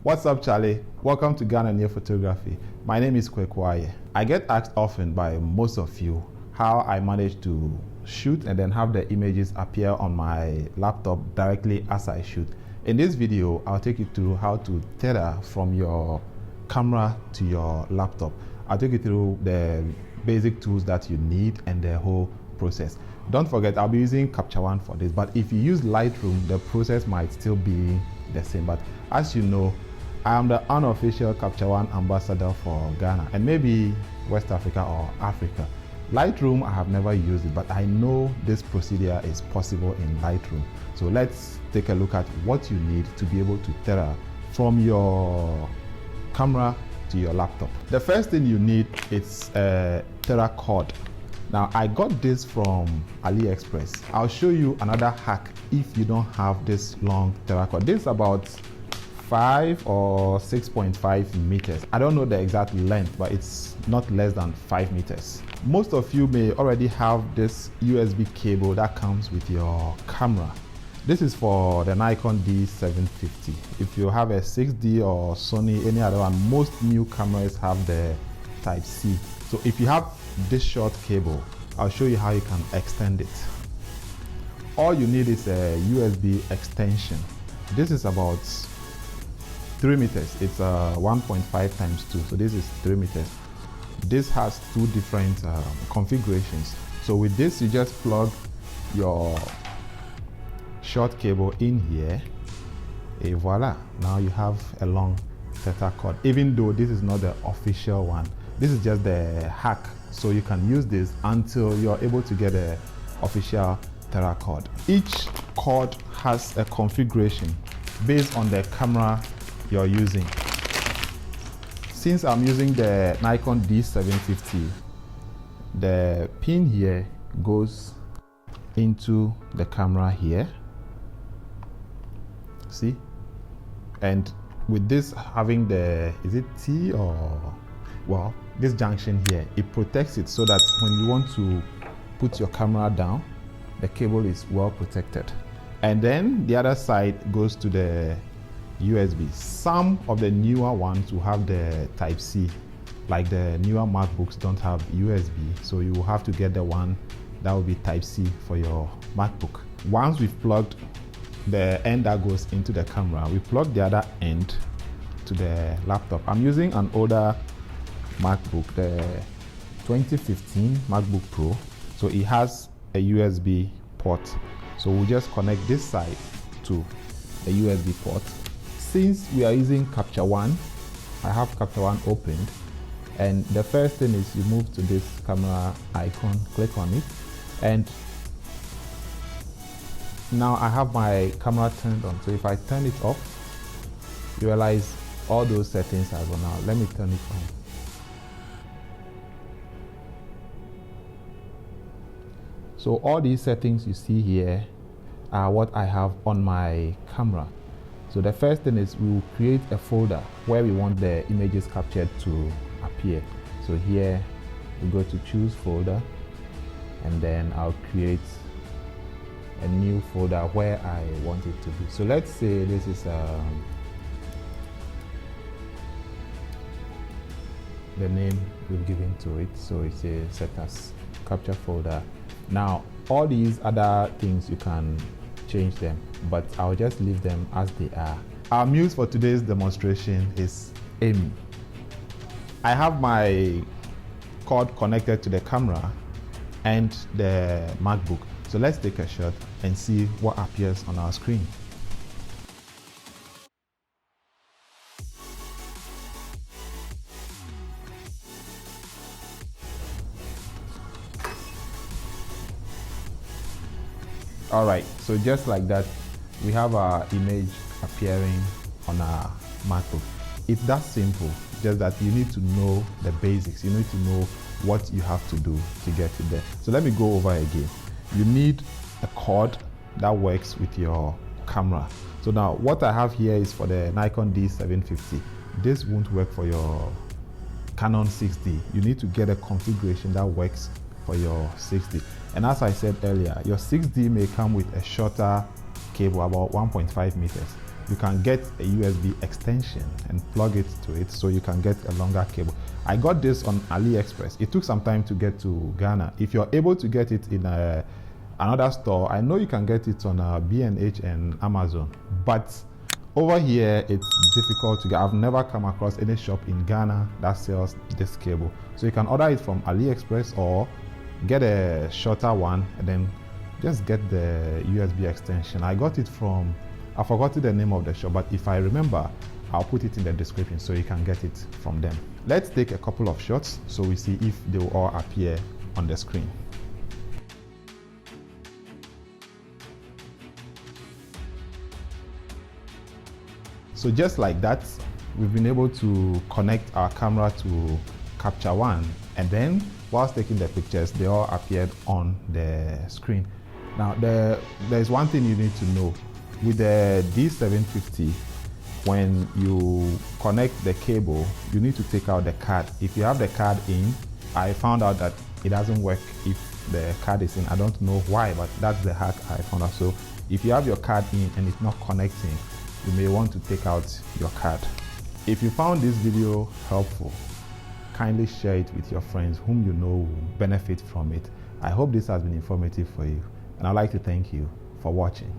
What's up, Charlie? Welcome to Ghanaian Photography. My name is Kwekwaye. I get asked often by most of you how I manage to shoot and then have the images appear on my laptop directly as I shoot. In this video, I'll take you through how to tether from your camera to your laptop. I'll take you through the basic tools that you need and the whole process. Don't forget, I'll be using Capture One for this, but if you use Lightroom, the process might still be the same. But as you know, I am the unofficial Capture One ambassador for Ghana and maybe West Africa or Africa. Lightroom, I have never used it, but I know this procedure is possible in Lightroom. So let's take a look at what you need to be able to tether from your camera to your laptop. The first thing you need is a Terra Cord. Now, I got this from AliExpress. I'll show you another hack if you don't have this long Terra Cord. This is about 5 or 6.5 meters. I don't know the exact length, but it's not less than 5 meters. Most of you may already have this USB cable that comes with your camera. This is for the Nikon D750. If you have a 6D or Sony, any other one, most new cameras have the Type-C. So if you have this short cable, I'll show you how you can extend it. All you need is a USB extension. This is about 3 meters. It's 1.5 times 2, so this is 3 meters. This has two different configurations. So with this, you just plug your short cable in here, et voila, now you have a long Terra Cord. Even though this is not the official one, this is just the hack, so you can use this until you're able to get a official Terra Cord. Each cord has a configuration based on the camera you're using. Since I'm using the Nikon D750, the pin here goes into the camera here, see? And with this having the, is it T or, well, this junction here, it protects it so that when you want to put your camera down, the cable is well protected. And then the other side goes to the USB. Some of the newer ones will have the Type-C, like the newer MacBooks don't have USB, so you will have to get the one that will be Type-C for your MacBook. Once we've plugged the end that goes into the camera, we plug the other end to the laptop. I'm using an older MacBook, the 2015 MacBook Pro, so it has a USB port. So we'll just connect this side to the USB port. Since we are using Capture One, I have Capture One opened, and the first thing is you move to this camera icon, click on it, and now I have my camera turned on. So if I turn it off, you realize all those settings are gone out. Let me turn it on. So all these settings you see here are what I have on my camera. So the first thing is we will create a folder where we want the images captured to appear. So here we go to choose folder, and then I'll create a new folder where I want it to be. So let's say this is the name we've given to it. So it's a set as capture folder. Now all these other things you can change them, but I'll just leave them as they are. Our muse for today's demonstration is Amy. I have my cord connected to the camera and the MacBook. So let's take a shot and see what appears on our screen. All right, so just like that, we have our image appearing on our MacBook. It's that simple, just that you need to know the basics. You need to know what you have to do to get it there. So let me go over again. You need a cord that works with your camera. So now what I have here is for the Nikon D750. This won't work for your Canon 6D. You need to get a configuration that works for your 6D. And as I said earlier, your 6D may come with a shorter cable, about 1.5 meters. you can get a USB extension and plug it to it so you can get a longer cable. I got this on AliExpress. It took some time to get to Ghana. If you're able to get it in another store, I know you can get it on B&H and Amazon, but over here it's difficult to get. I've never come across any shop in Ghana that sells this cable. So you can order it from AliExpress or get a shorter one and then just get the USB extension. I got it from, I forgot the name of the shop, but if I remember, I'll put it in the description so you can get it from them. Let's take a couple of shots so we see if they will all appear on the screen. So just like that, we've been able to connect our camera to Capture One, and then whilst taking the pictures, they all appeared on the screen. Now there's one thing you need to know. With the D750, when you connect the cable, you need to take out the card. If you have the card in, I found out that it doesn't work if the card is in. I don't know why, but that's the hack I found out. So if you have your card in and it's not connecting, you may want to take out your card. If you found this video helpful, kindly share it with your friends whom you know will benefit from it. I hope this has been informative for you, and I'd like to thank you for watching.